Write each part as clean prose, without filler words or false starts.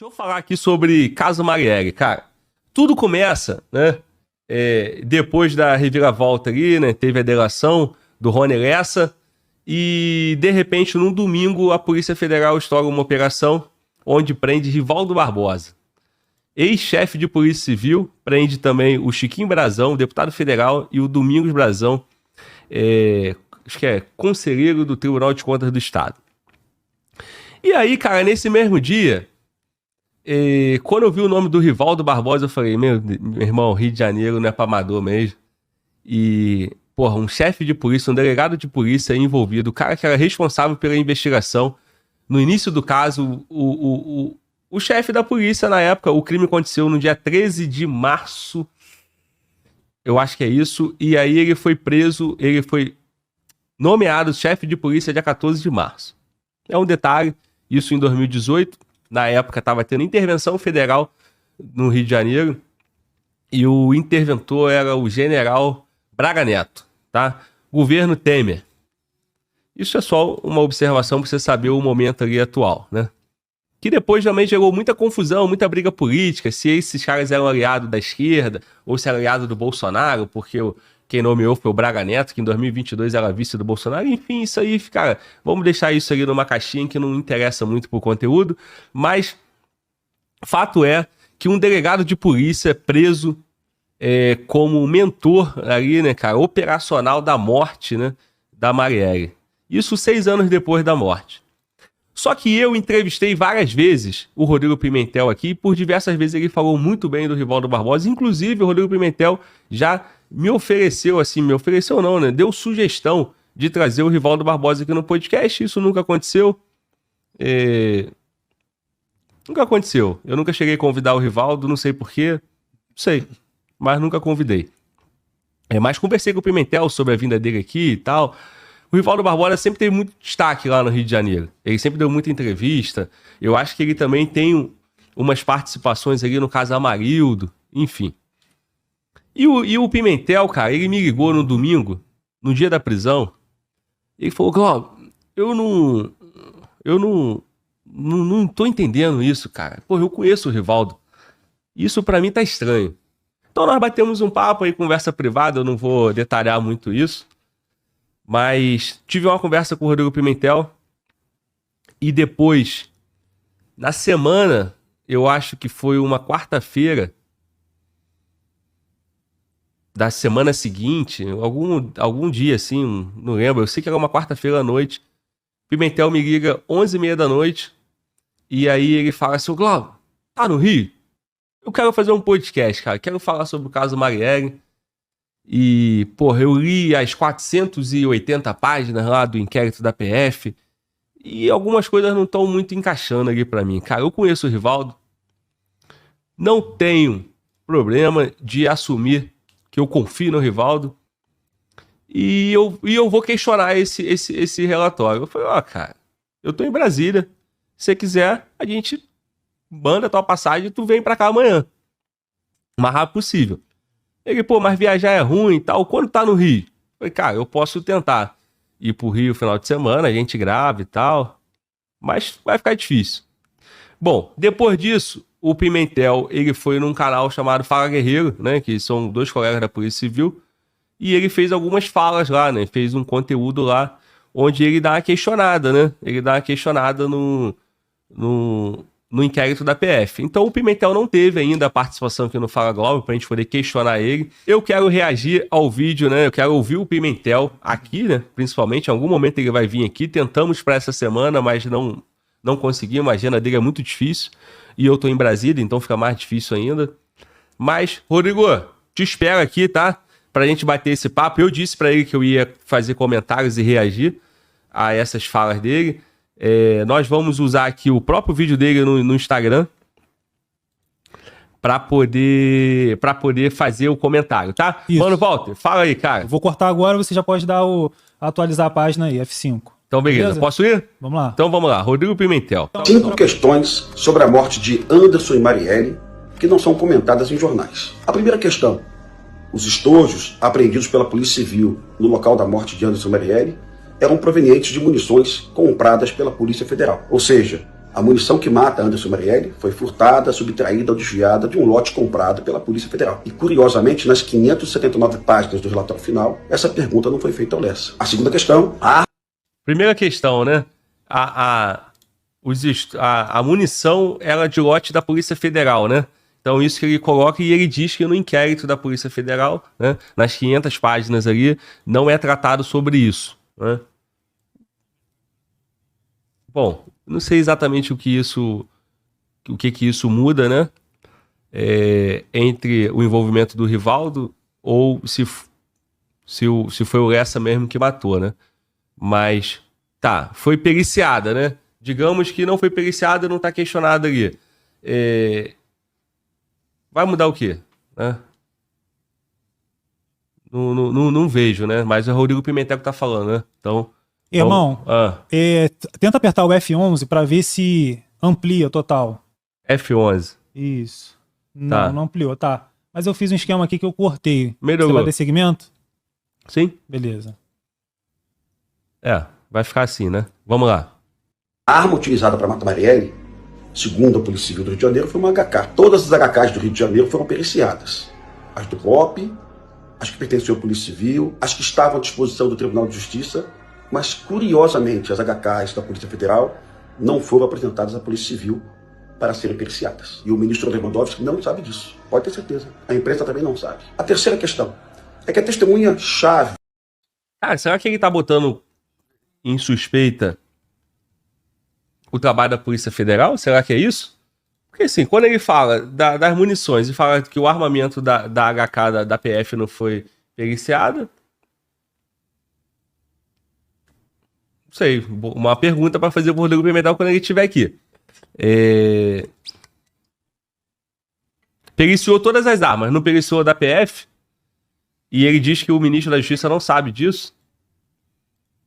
Deixa eu falar aqui sobre caso Marielle, cara. Tudo começa, né? Depois da reviravolta ali, né? Teve a delação do Rony Lessa e, de repente, num domingo, a Polícia Federal estoura uma operação onde prende Rivaldo Barbosa. Ex-chefe de Polícia Civil, prende também o Chiquinho Brazão, deputado federal, e o Domingos Brazão, acho que é conselheiro do Tribunal de Contas do Estado. E aí, cara, nesse mesmo dia, quando eu vi o nome do Rivaldo Barbosa, eu falei, meu irmão, Rio de Janeiro não é pra amador mesmo. E, porra, um chefe de polícia, um delegado de polícia envolvido, o cara que era responsável pela investigação. No início do caso, o chefe da polícia na época, o crime aconteceu no dia 13 de março, eu acho que é isso, e aí ele foi preso, ele foi nomeado chefe de polícia dia 14 de março. É um detalhe, isso em 2018, na época estava tendo intervenção federal no Rio de Janeiro, e o interventor era o general Braga Neto, tá? Governo Temer. Isso é só uma observação para você saber o momento ali atual, né? Que depois também gerou muita confusão, muita briga política, se esses caras eram aliados da esquerda ou se eram aliados do Bolsonaro, porque quem nomeou foi o Braga Neto, que em 2022 era vice do Bolsonaro. Enfim, isso aí, cara, vamos deixar isso ali numa caixinha que não interessa muito pro conteúdo, mas fato é que um delegado de polícia é preso como mentor ali, né, cara, operacional da morte, né, da Marielle. Isso 6 anos depois da morte. Só que eu entrevistei várias vezes o Rodrigo Pimentel aqui, e por diversas vezes ele falou muito bem do Rivaldo Barbosa. Inclusive, o Rodrigo Pimentel já me ofereceu, assim, me ofereceu não, né? Deu sugestão de trazer o Rivaldo Barbosa aqui no podcast. Isso nunca aconteceu. Nunca aconteceu. Eu nunca cheguei a convidar o Rivaldo, não sei porquê. Não sei, mas nunca convidei. Mas conversei com o Pimentel sobre a vinda dele aqui e tal. O Rivaldo Barbosa sempre teve muito destaque lá no Rio de Janeiro. Ele sempre deu muita entrevista. Eu acho que ele também tem umas participações ali no caso Amarildo, enfim. E o Pimentel, cara, ele me ligou no domingo, no dia da prisão. Ele falou, Glauco, eu não tô entendendo isso, cara. Pô, eu conheço o Rivaldo. Isso pra mim tá estranho. Então nós batemos um papo aí, conversa privada, eu não vou detalhar muito isso. Mas tive uma conversa com o Rodrigo Pimentel e depois, na semana, eu acho que foi uma quarta-feira da semana seguinte, algum dia assim, não lembro, eu sei que era uma quarta-feira à noite, Pimentel me liga 11h30 da noite e aí ele fala assim, Glauco, tá no Rio? Eu quero fazer um podcast, cara, quero falar sobre o caso Marielle. E, porra, eu li as 480 páginas lá do inquérito da PF e algumas coisas não estão muito encaixando ali pra mim. Cara, eu conheço o Rivaldo, não tenho problema de assumir que eu confio no Rivaldo e eu vou questionar esse relatório. Eu falei, cara, eu tô em Brasília, se você quiser, a gente manda a tua passagem e tu vem pra cá amanhã, o mais rápido possível. Ele, mas viajar é ruim e tal. Quando tá no Rio? Eu falei, cara, eu posso tentar ir pro Rio no final de semana, a gente grava e tal, mas vai ficar difícil. Bom, depois disso, o Pimentel, ele foi num canal chamado Fala Guerreiro, né, que são 2 colegas da Polícia Civil, e ele fez algumas falas lá, né, fez um conteúdo lá, onde ele dá uma questionada, né, ele dá uma questionada no inquérito da PF. Então o Pimentel não teve ainda a participação aqui no Fala Globo pra gente poder questionar ele. Eu quero reagir ao vídeo, né? Eu quero ouvir o Pimentel aqui, né? Principalmente, em algum momento ele vai vir aqui. Tentamos para essa semana, mas não conseguimos. A agenda dele é muito difícil. E eu tô em Brasília, então fica mais difícil ainda. Mas, Rodrigo, te espero aqui, tá? Pra gente bater esse papo. Eu disse pra ele que eu ia fazer comentários e reagir a essas falas dele. Nós vamos usar aqui o próprio vídeo dele no Instagram para poder fazer o comentário, tá? Isso. Mano, Walter, fala aí, cara. Eu vou cortar agora, você já pode dar atualizar a página aí, F5. Então, beleza. Posso ir? Vamos lá. Então, vamos lá. Rodrigo Pimentel. 5 questões sobre a morte de Anderson e Marielle que não são comentadas em jornais. A primeira questão. Os estojos apreendidos pela Polícia Civil no local da morte de Anderson e Marielle eram provenientes de munições compradas pela Polícia Federal. Ou seja, A munição que mata Anderson Marielle foi furtada, subtraída ou desviada de um lote comprado pela Polícia Federal. E, curiosamente, nas 579 páginas do relatório final, essa pergunta não foi feita ao Lessa. A segunda questão... Primeira questão, né? A munição era de lote da Polícia Federal, né? Então isso que ele coloca, e ele diz que no inquérito da Polícia Federal, né, nas 500 páginas ali, não é tratado sobre isso, né? Bom, não sei exatamente o que isso muda, né? Entre o envolvimento do Rivaldo ou se foi o Lessa mesmo que matou, né? Mas, tá, foi periciada, né? Digamos que não foi periciada, não tá questionada ali. Vai mudar o quê? Né? Não vejo, né? Mas é o Rodrigo Pimentel que tá falando, né? Então... Irmão, tenta apertar o F11 para ver se amplia o total. F11. Isso. Tá. Não ampliou, tá. Mas eu fiz um esquema aqui que eu cortei. Melhorou. Você vai dar segmento? Sim. Beleza. Vai ficar assim, né? Vamos lá. A arma utilizada para matar Marielle, segundo a Polícia Civil do Rio de Janeiro, foi uma HK. Todas as HKs do Rio de Janeiro foram periciadas. As do BOP, as que pertenciam à Polícia Civil, as que estavam à disposição do Tribunal de Justiça, mas, curiosamente, as HKs da Polícia Federal não foram apresentadas à Polícia Civil para serem periciadas. E o ministro Lewandowski não sabe disso. Pode ter certeza. A imprensa também não sabe. A terceira questão é que a testemunha-chave... Cara, será que ele tá botando em suspeita o trabalho da Polícia Federal? Será que é isso? Porque, assim, quando ele fala das munições e fala que o armamento da HK da PF não foi periciado... Não sei, uma pergunta para fazer pro Rodrigo Pimentel quando ele estiver aqui. Periciou todas as armas, não periciou da PF? E ele diz que o ministro da Justiça não sabe disso?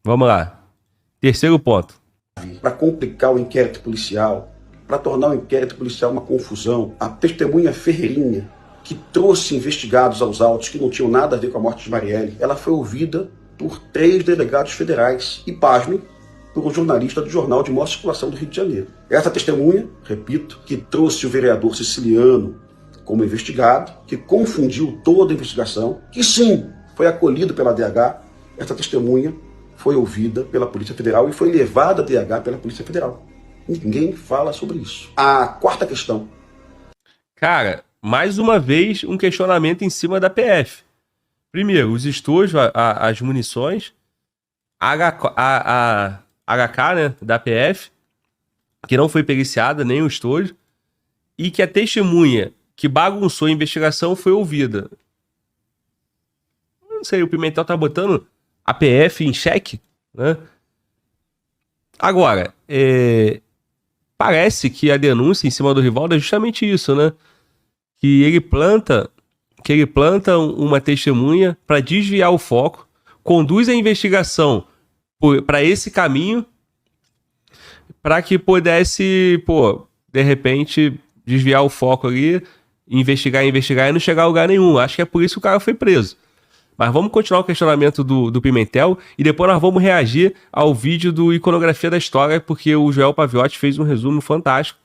Vamos lá. Terceiro ponto. Para complicar o inquérito policial, para tornar o inquérito policial uma confusão, a testemunha Ferreirinha, que trouxe investigados aos autos que não tinham nada a ver com a morte de Marielle, ela foi ouvida por 3 delegados federais e, pasmem, por um jornalista do Jornal de Maior Circulação do Rio de Janeiro. Essa testemunha, repito, que trouxe o vereador siciliano como investigado, que confundiu toda a investigação, que sim, foi acolhido pela DH, essa testemunha foi ouvida pela Polícia Federal e foi levada a DH pela Polícia Federal. Ninguém fala sobre isso. A quarta questão. Cara, mais uma vez um questionamento em cima da PF. Primeiro, os estojos, as munições, a HK, né, da PF, que não foi periciada, nem o estojo, e que a testemunha que bagunçou a investigação foi ouvida. Não sei, o Pimentel tá botando a PF em xeque, né? Agora, parece que a denúncia em cima do Rivaldo é justamente isso, né? Que ele planta uma testemunha para desviar o foco, conduz a investigação para esse caminho, para que pudesse, de repente, desviar o foco ali, investigar e não chegar a lugar nenhum. Acho que é por isso que o cara foi preso. Mas vamos continuar o questionamento do Pimentel e depois nós vamos reagir ao vídeo do Iconografia da História, porque o Joel Paviotti fez um resumo fantástico.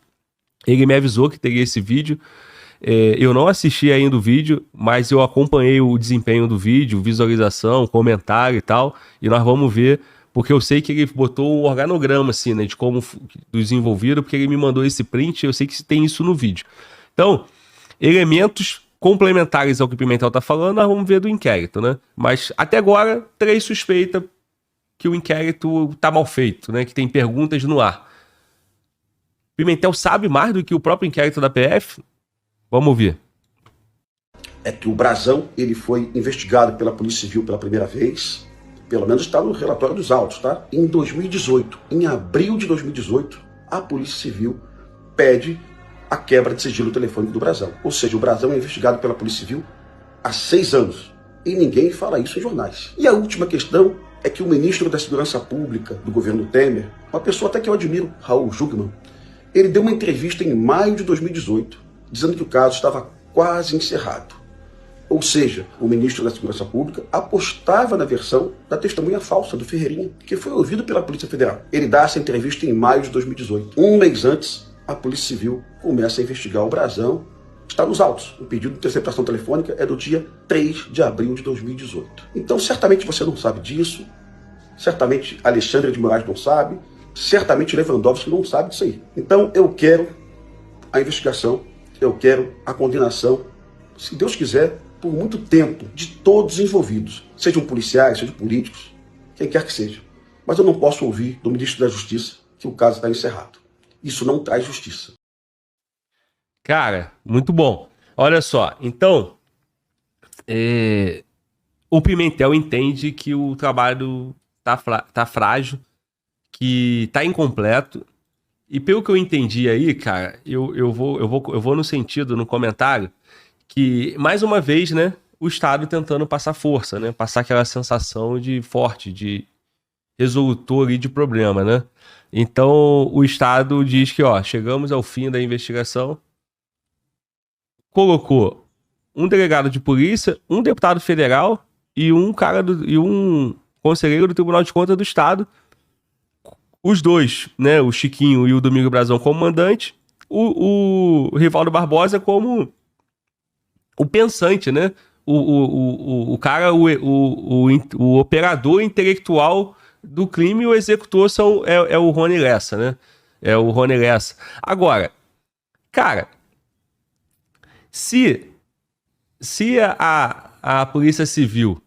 Ele me avisou que teria esse vídeo. Eu não assisti ainda o vídeo, mas eu acompanhei o desempenho do vídeo, visualização, comentário e tal, e nós vamos ver, porque eu sei que ele botou um organograma, assim, né, de como dos envolvidos, porque ele me mandou esse print, eu sei que tem isso no vídeo. Então, elementos complementares ao que o Pimentel tá falando, nós vamos ver do inquérito, né? Mas, até agora, 3 suspeitas que o inquérito tá mal feito, né, que tem perguntas no ar. Pimentel sabe mais do que o próprio inquérito da PF? Vamos ouvir. É que o Brazão, ele foi investigado pela Polícia Civil pela primeira vez, pelo menos está no relatório dos autos, tá? Em 2018, em abril de 2018, a Polícia Civil pede a quebra de sigilo telefônico do Brazão. Ou seja, o Brazão é investigado pela Polícia Civil há 6 anos. E ninguém fala isso em jornais. E a última questão é que o ministro da Segurança Pública do governo Temer, uma pessoa até que eu admiro, Raul Jungmann, ele deu uma entrevista em maio de 2018, dizendo que o caso estava quase encerrado. Ou seja, o ministro da Segurança Pública apostava na versão da testemunha falsa do Ferreirinha, que foi ouvido pela Polícia Federal. Ele dá essa entrevista em maio de 2018. Um mês antes, a Polícia Civil começa a investigar o Brazão. Está nos autos. O pedido de interceptação telefônica é do dia 3 de abril de 2018. Então, certamente você não sabe disso. Certamente Alexandre de Moraes não sabe. Certamente Lewandowski não sabe disso aí. Então, eu quero a investigação. Eu quero a condenação, se Deus quiser, por muito tempo, de todos os envolvidos. Sejam policiais, sejam políticos, quem quer que seja. Mas eu não posso ouvir do ministro da Justiça que o caso está encerrado. Isso não traz justiça. Cara, muito bom. Olha só, então, o Pimentel entende que o trabalho tá frágil, que tá incompleto, e pelo que eu entendi aí, cara, eu vou no sentido, no comentário, que, mais uma vez, né, o Estado tentando passar força, né, passar aquela sensação de forte, de resolutor e de problema, né. Então, o Estado diz que, ó, chegamos ao fim da investigação, colocou um delegado de polícia, um deputado federal e um conselheiro do Tribunal de Contas do Estado, os dois, né, o Chiquinho e o Domingos Brazão como mandante, o Rivaldo Barbosa como o pensante, né, o cara, o operador intelectual do crime, e o executor é o Rony Lessa, né, é o Rony Lessa. Agora, cara, se a Polícia Civil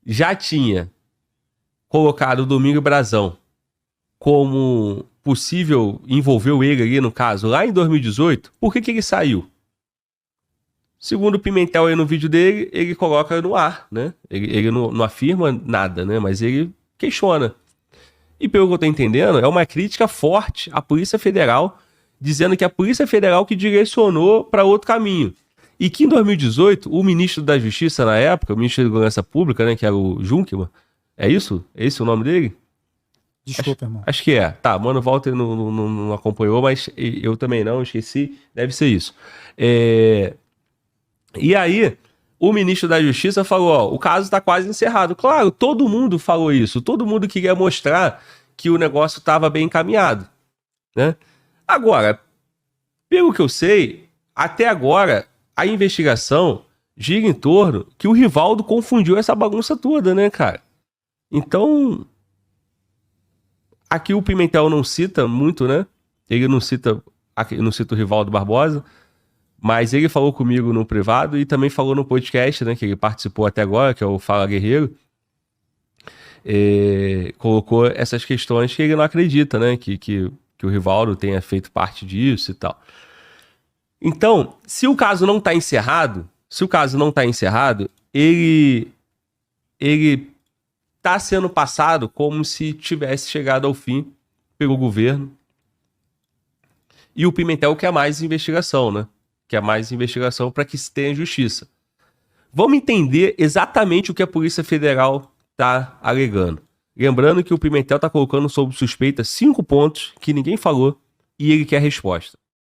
já tinha colocado o Domingos Brazão como possível, envolveu ele ali no caso, lá em 2018, por que ele saiu? Segundo o Pimentel aí no vídeo dele, ele coloca no ar, né? Ele não afirma nada, né? Mas ele questiona. E pelo que eu tô entendendo, é uma crítica forte à Polícia Federal, dizendo que a Polícia Federal que direcionou para outro caminho. E que em 2018, o ministro da Justiça na época, o ministro da Segurança Pública, né, que era o Junckmann, é isso? É esse o nome dele? Desculpa, irmão. Acho que é. Tá, Mano Walter não acompanhou, mas eu também não, esqueci. Deve ser isso. E aí, o ministro da Justiça falou, ó, o caso está quase encerrado. Claro, todo mundo falou isso. Todo mundo queria mostrar que o negócio estava bem encaminhado, né? Agora, pelo que eu sei, até agora, a investigação gira em torno que o Rivaldo confundiu essa bagunça toda, né, cara? Então, aqui o Pimentel não cita muito, né? Ele não cita o Rivaldo Barbosa, mas ele falou comigo no privado e também falou no podcast, né, que ele participou até agora, que é o Fala Guerreiro. Colocou essas questões que ele não acredita, né? Que o Rivaldo tenha feito parte disso e tal. Então, se o caso não está encerrado, ele está sendo passado como se tivesse chegado ao fim pelo governo. E o Pimentel quer mais investigação, né? Quer mais investigação para que se tenha justiça. Vamos entender exatamente o que a Polícia Federal está alegando. Lembrando que o Pimentel está colocando sob suspeita 5 pontos que ninguém falou e ele quer resposta.